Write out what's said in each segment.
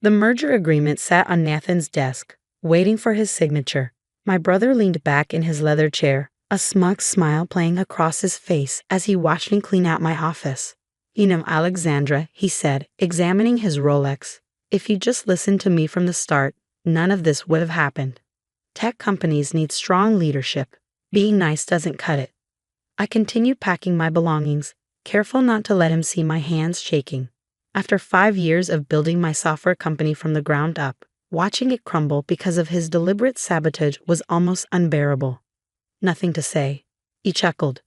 The merger agreement sat on Nathan's desk, waiting for his signature. My brother leaned back in his leather chair, a smug smile playing across his face as he watched me clean out my office. You know, Alexandra, he said, examining his Rolex, if you just listened to me from the start, none of this would have happened. Tech companies need strong leadership. Being nice doesn't cut it. I continued packing my belongings, careful not to let him see my hands shaking. After 5 years of building my software company from the ground up, watching it crumble because of his deliberate sabotage was almost unbearable. Nothing to say. He chuckled.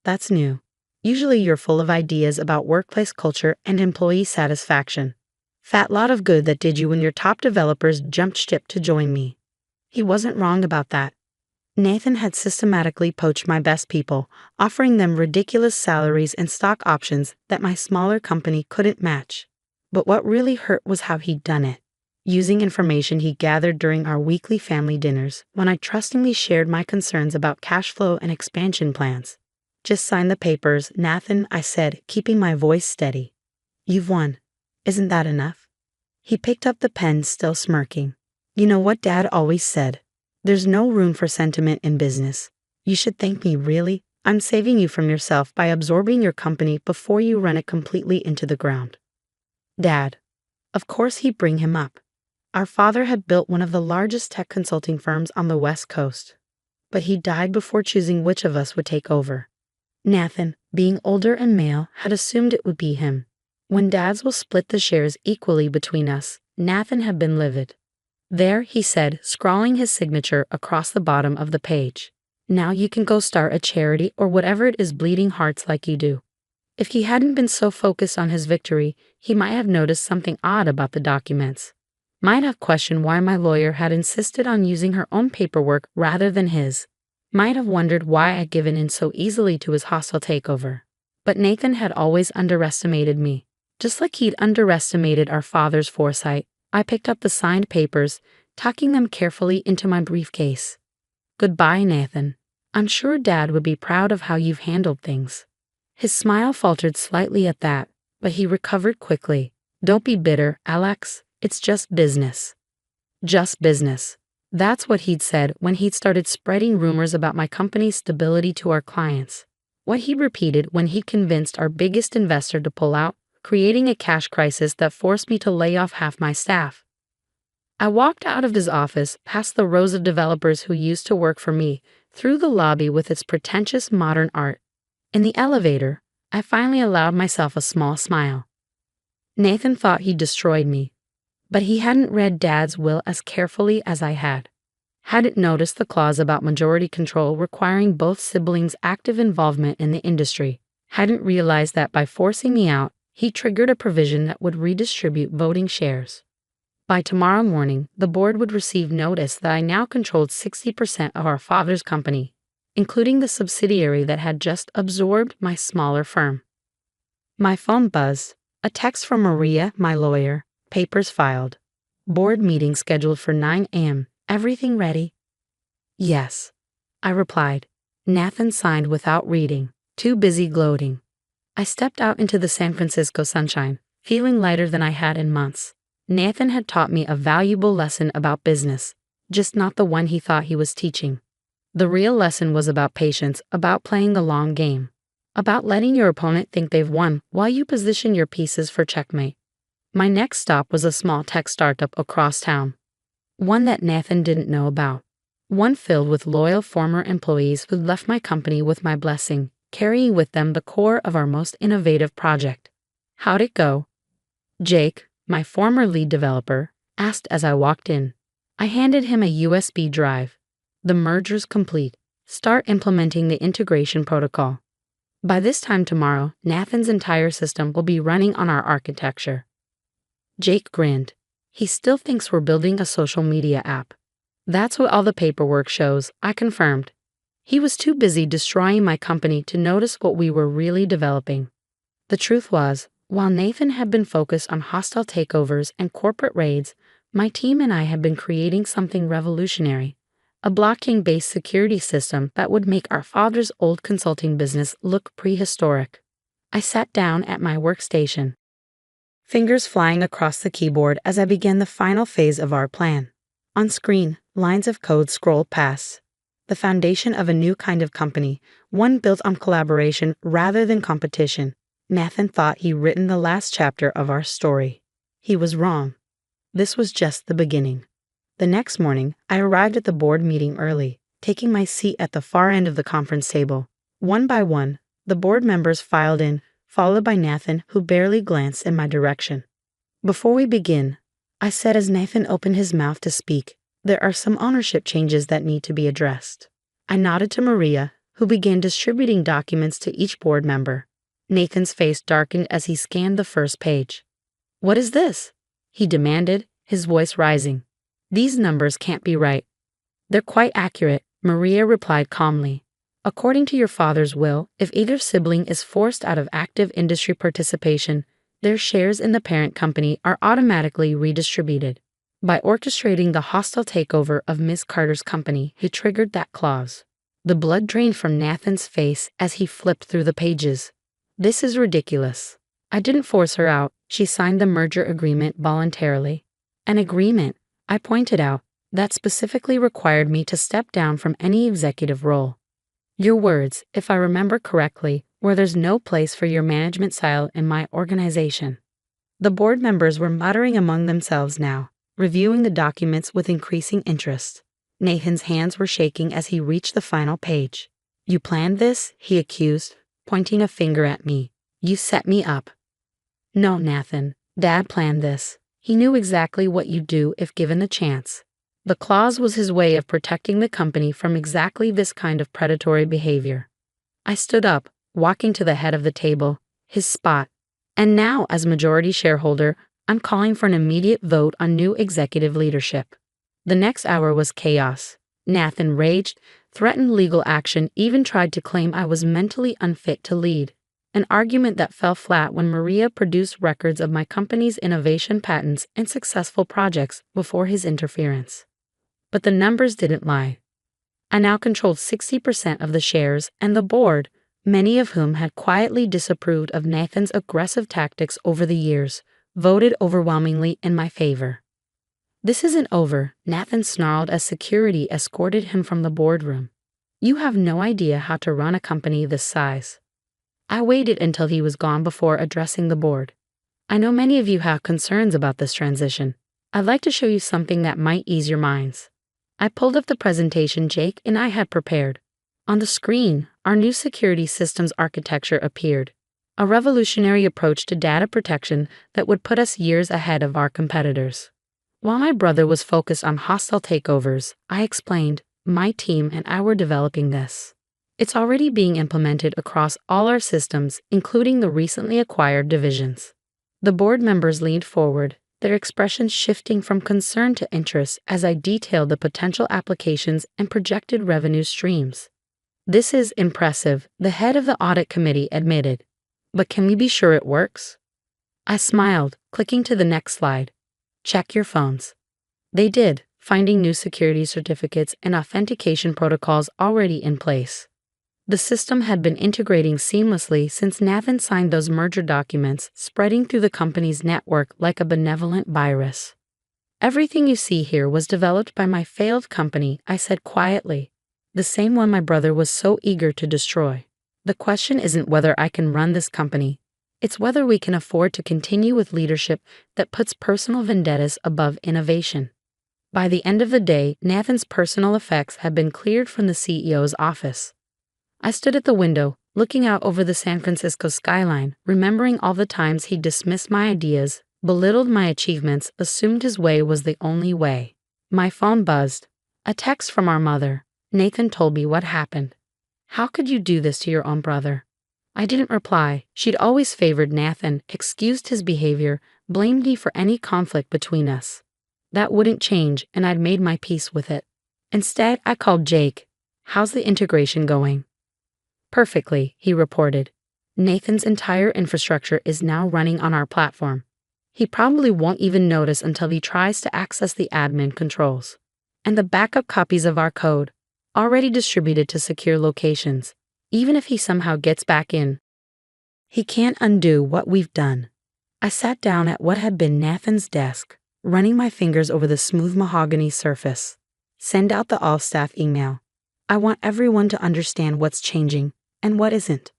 That's new. Usually you're full of ideas about workplace culture and employee satisfaction. Fat lot of good that did you when your top developers jumped ship to join me. He wasn't wrong about that. Nathan had systematically poached my best people, offering them ridiculous salaries and stock options that my smaller company couldn't match. But what really hurt was how he'd done it. Using information he gathered during our weekly family dinners, when I trustingly shared my concerns about cash flow and expansion plans. Just sign the papers, Nathan, I said, keeping my voice steady. You've won. Isn't that enough? He picked up the pen, still smirking. You know what Dad always said? There's no room for sentiment in business. You should thank me, really. I'm saving you from yourself by absorbing your company before you run it completely into the ground. Dad. Of course he'd bring him up. Our father had built one of the largest tech consulting firms on the West Coast. But he died before choosing which of us would take over. Nathan, being older and male, had assumed it would be him. When Dads will split the shares equally between us, Nathan had been livid. There, he said, scrawling his signature across the bottom of the page. Now you can go start a charity or whatever it is bleeding hearts like you do. If he hadn't been so focused on his victory, he might have noticed something odd about the documents. Might have questioned why my lawyer had insisted on using her own paperwork rather than his. Might have wondered why I'd given in so easily to his hostile takeover. But Nathan had always underestimated me. Just like he'd underestimated our father's foresight, I picked up the signed papers, tucking them carefully into my briefcase. Goodbye, Nathan. I'm sure Dad would be proud of how you've handled things. His smile faltered slightly at that, but he recovered quickly. Don't be bitter, Alex. It's just business. Just business. That's what he'd said when he'd started spreading rumors about my company's stability to our clients. What he repeated when he convinced our biggest investor to pull out, creating a cash crisis that forced me to lay off half my staff. I walked out of his office, past the rows of developers who used to work for me, through the lobby with its pretentious modern art. In the elevator, I finally allowed myself a small smile. Nathan thought he'd destroyed me, but he hadn't read Dad's will as carefully as I had. Hadn't noticed the clause about majority control requiring both siblings' active involvement in the industry. Hadn't realized that by forcing me out, he triggered a provision that would redistribute voting shares. By tomorrow morning, the board would receive notice that I now controlled 60% of our father's company, including the subsidiary that had just absorbed my smaller firm. My phone buzzed. A text from Maria, my lawyer. Papers filed. Board meeting scheduled for 9 a.m. Everything ready? Yes, I replied. Nathan signed without reading, too busy gloating. I stepped out into the San Francisco sunshine, feeling lighter than I had in months. Nathan had taught me a valuable lesson about business, just not the one he thought he was teaching. The real lesson was about patience, about playing the long game, about letting your opponent think they've won while you position your pieces for checkmate. My next stop was a small tech startup across town, one that Nathan didn't know about, one filled with loyal former employees who'd left my company with my blessing, carrying with them the core of our most innovative project. How'd it go? Jake, my former lead developer, asked as I walked in. I handed him a USB drive. The merger's complete. Start implementing the integration protocol. By this time tomorrow, Nathan's entire system will be running on our architecture. Jake grinned. He still thinks we're building a social media app. That's what all the paperwork shows, I confirmed. He was too busy destroying my company to notice what we were really developing. The truth was, while Nathan had been focused on hostile takeovers and corporate raids, my team and I had been creating something revolutionary, a blockchain-based security system that would make our father's old consulting business look prehistoric. I sat down at my workstation, fingers flying across the keyboard as I began the final phase of our plan. On screen, lines of code scrolled past. The foundation of a new kind of company, one built on collaboration rather than competition. Nathan thought he'd written the last chapter of our story. He was wrong. This was just the beginning. The next morning, I arrived at the board meeting early, taking my seat at the far end of the conference table. One by one, the board members filed in, followed by Nathan, who barely glanced in my direction. "Before we begin," I said as Nathan opened his mouth to speak, "there are some ownership changes that need to be addressed." I nodded to Maria, who began distributing documents to each board member. Nathan's face darkened as he scanned the first page. "What is this?" he demanded, his voice rising. "These numbers can't be right." "They're quite accurate," Maria replied calmly. "According to your father's will, if either sibling is forced out of active industry participation, their shares in the parent company are automatically redistributed. By orchestrating the hostile takeover of Miss Carter's company, he triggered that clause." The blood drained from Nathan's face as he flipped through the pages. "This is ridiculous. I didn't force her out. She signed the merger agreement voluntarily." "An agreement," I pointed out, "that specifically required me to step down from any executive role." "Your words, if I remember correctly, where there's no place for your management style in my organization." The board members were muttering among themselves now, reviewing the documents with increasing interest. Nathan's hands were shaking as he reached the final page. "You planned this?" he accused, pointing a finger at me. "You set me up." "No, Nathan, Dad planned this. He knew exactly what you'd do if given the chance." The clause was his way of protecting the company from exactly this kind of predatory behavior. I stood up, walking to the head of the table, his spot. "And now, as majority shareholder, I'm calling for an immediate vote on new executive leadership." The next hour was chaos. Nathan raged, threatened legal action, even tried to claim I was mentally unfit to lead. An argument that fell flat when Maria produced records of my company's innovation patents and successful projects before his interference. But the numbers didn't lie. I now controlled 60% of the shares, and the board, many of whom had quietly disapproved of Nathan's aggressive tactics over the years, voted overwhelmingly in my favor. "This isn't over," Nathan snarled as security escorted him from the boardroom. "You have no idea how to run a company this size." I waited until he was gone before addressing the board. "I know many of you have concerns about this transition. I'd like to show you something that might ease your minds." I pulled up the presentation Jake and I had prepared. On the screen, our new security systems architecture appeared, a revolutionary approach to data protection that would put us years ahead of our competitors. While my brother was focused on hostile takeovers, I explained, "My team and I were developing this. It's already being implemented across all our systems, including the recently acquired divisions." The board members leaned forward, their expressions shifting from concern to interest as I detailed the potential applications and projected revenue streams. "This is impressive," the head of the audit committee admitted. "But can we be sure it works?" I smiled, clicking to the next slide. "Check your phones." They did, finding new security certificates and authentication protocols already in place. The system had been integrating seamlessly since Nathan signed those merger documents, spreading through the company's network like a benevolent virus. "Everything you see here was developed by my failed company," I said quietly, "the same one my brother was so eager to destroy. The question isn't whether I can run this company. It's whether we can afford to continue with leadership that puts personal vendettas above innovation." By the end of the day, Nathan's personal effects had been cleared from the CEO's office. I stood at the window, looking out over the San Francisco skyline, remembering all the times he dismissed my ideas, belittled my achievements, assumed his way was the only way. My phone buzzed. A text from our mother. Nathan told me what happened. "How could you do this to your own brother?" I didn't reply. She'd always favored Nathan, excused his behavior, blamed me for any conflict between us. That wouldn't change, and I'd made my peace with it. Instead, I called Jake. "How's the integration going?" "Perfectly," he reported. "Nathan's entire infrastructure is now running on our platform. He probably won't even notice until he tries to access the admin controls. And the backup copies of our code, already distributed to secure locations, even if he somehow gets back in, he can't undo what we've done." I sat down at what had been Nathan's desk, running my fingers over the smooth mahogany surface. Send out the all-staff email. I want everyone to understand what's changing and what isn't.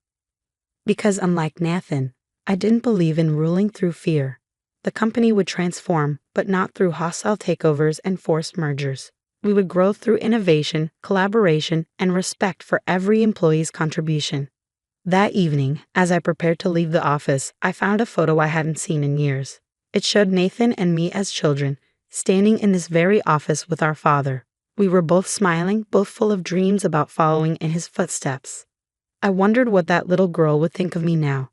Because unlike Nathan, I didn't believe in ruling through fear. The company would transform, but not through hostile takeovers and forced mergers. We would grow through innovation, collaboration, and respect for every employee's contribution. That evening, as I prepared to leave the office, I found a photo I hadn't seen in years. It showed Nathan and me as children, standing in this very office with our father. We were both smiling, both full of dreams about following in his footsteps. I wondered what that little girl would think of me now.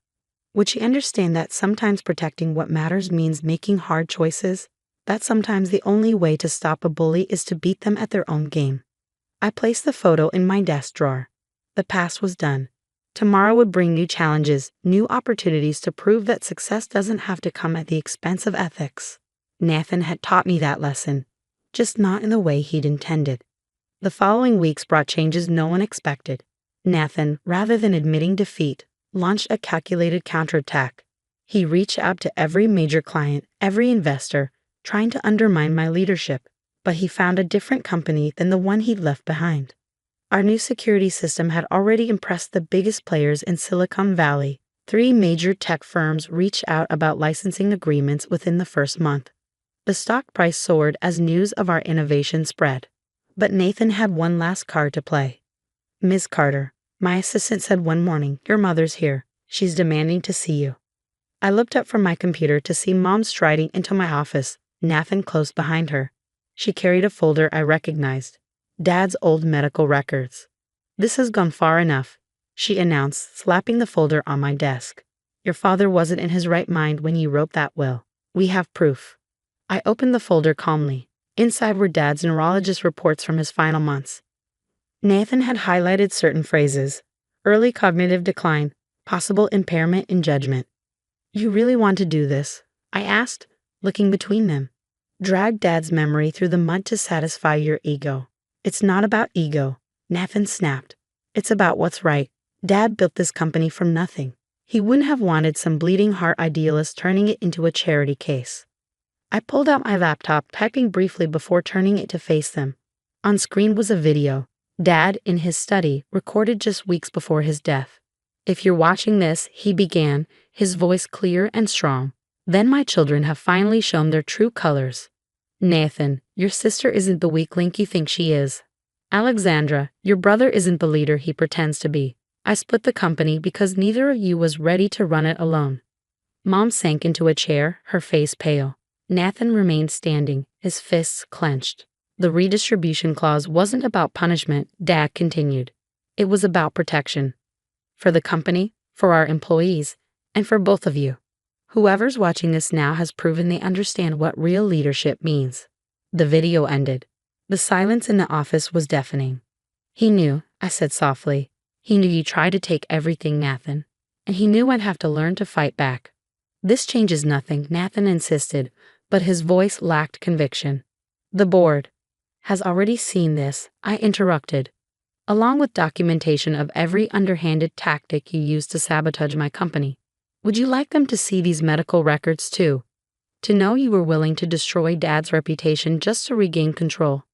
Would she understand that sometimes protecting what matters means making hard choices? That sometimes the only way to stop a bully is to beat them at their own game. I placed the photo in my desk drawer. The past was done. Tomorrow would bring new challenges, new opportunities to prove that success doesn't have to come at the expense of ethics. Nathan had taught me that lesson, just not in the way he'd intended. The following weeks brought changes no one expected. Nathan, rather than admitting defeat, launched a calculated counterattack. He reached out to every major client, every investor, trying to undermine my leadership, but he found a different company than the one he'd left behind. Our new security system had already impressed the biggest players in Silicon Valley. 3 major tech firms reached out about licensing agreements within the first month. The stock price soared as news of our innovation spread. But Nathan had one last card to play. "Ms. Carter," my assistant said one morning, "your mother's here. She's demanding to see you." I looked up from my computer to see Mom striding into my office, Nathan close behind her. She carried a folder I recognized. Dad's old medical records. "This has gone far enough," she announced, slapping the folder on my desk. "Your father wasn't in his right mind when he wrote that will. We have proof." I opened the folder calmly. Inside were Dad's neurologist reports from his final months. Nathan had highlighted certain phrases. Early cognitive decline, possible impairment in judgment. "You really want to do this?" I asked, looking between them. "Drag Dad's memory through the mud to satisfy your ego." "It's not about ego," Nathan snapped. "It's about what's right. Dad built this company from nothing. He wouldn't have wanted some bleeding heart idealist turning it into a charity case." I pulled out my laptop, typing briefly before turning it to face them. On screen was a video. Dad, in his study, recorded just weeks before his death. "If you're watching this," he began, his voice clear and strong, "then my children have finally shown their true colors. Nathan, your sister isn't the weak link you think she is. Alexandra, your brother isn't the leader he pretends to be. I split the company because neither of you was ready to run it alone." Mom sank into a chair, her face pale. Nathan remained standing, his fists clenched. "The redistribution clause wasn't about punishment," Dad continued. "It was about protection. For the company, for our employees, and for both of you. Whoever's watching this now has proven they understand what real leadership means." The video ended. The silence in the office was deafening. "He knew," I said softly. "He knew you tried to take everything, Nathan. And he knew I'd have to learn to fight back." "This changes nothing," Nathan insisted, but his voice lacked conviction. "The board has already seen this," I interrupted, "along with documentation of every underhanded tactic you used to sabotage my company. Would you like them to see these medical records too? To know you were willing to destroy Dad's reputation just to regain control?"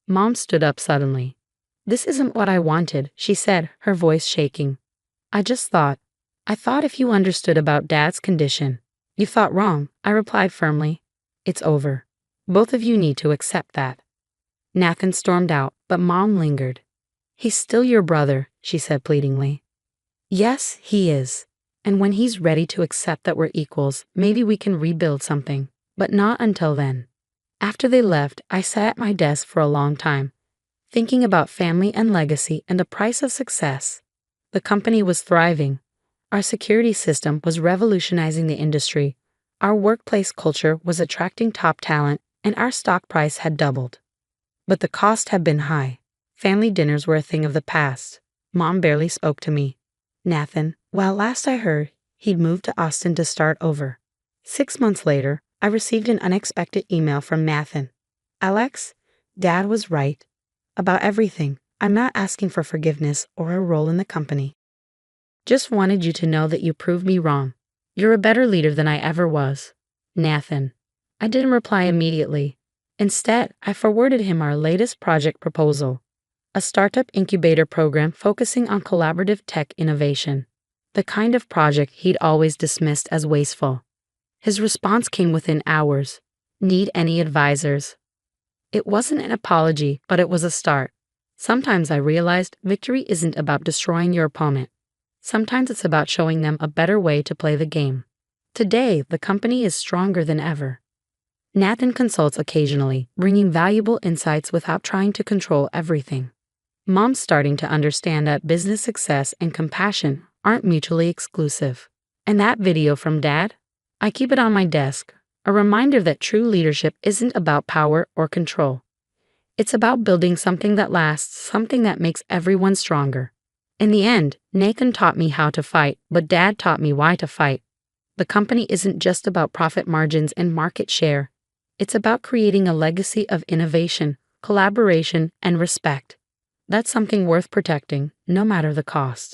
Mom stood up suddenly. "This isn't what I wanted," she said, her voice shaking. I thought if you understood about Dad's condition." "You thought wrong," I replied firmly. "It's over. Both of you need to accept that." Nathan stormed out, but Mom lingered. "He's still your brother," she said pleadingly. "Yes, he is. And when he's ready to accept that we're equals, maybe we can rebuild something. But not until then." After they left, I sat at my desk for a long time, thinking about family and legacy and the price of success. The company was thriving. Our security system was revolutionizing the industry. Our workplace culture was attracting top talent, and our stock price had doubled. But the cost had been high. Family dinners were a thing of the past. Mom barely spoke to me. Nathan, while last I heard, he'd moved to Austin to start over. 6 months later, I received an unexpected email from Nathan. "Alex, Dad was right. About everything. I'm not asking for forgiveness or a role in the company. Just wanted you to know that you proved me wrong. You're a better leader than I ever was, Nathan. I didn't reply immediately. Instead, I forwarded him our latest project proposal, a startup incubator program focusing on collaborative tech innovation, the kind of project he'd always dismissed as wasteful. His response came within hours. Need any advisors? It wasn't an apology, but it was a start. Sometimes I realized victory isn't about destroying your opponent. Sometimes it's about showing them a better way to play the game. Today, the company is stronger than ever. Nathan consults occasionally, bringing valuable insights without trying to control everything. Mom's starting to understand that business success and compassion aren't mutually exclusive. And that video from Dad? I keep it on my desk, a reminder that true leadership isn't about power or control. It's about building something that lasts, something that makes everyone stronger. In the end, Nathan taught me how to fight, but Dad taught me why to fight. The company isn't just about profit margins and market share. It's about creating a legacy of innovation, collaboration, and respect. That's something worth protecting, no matter the cost.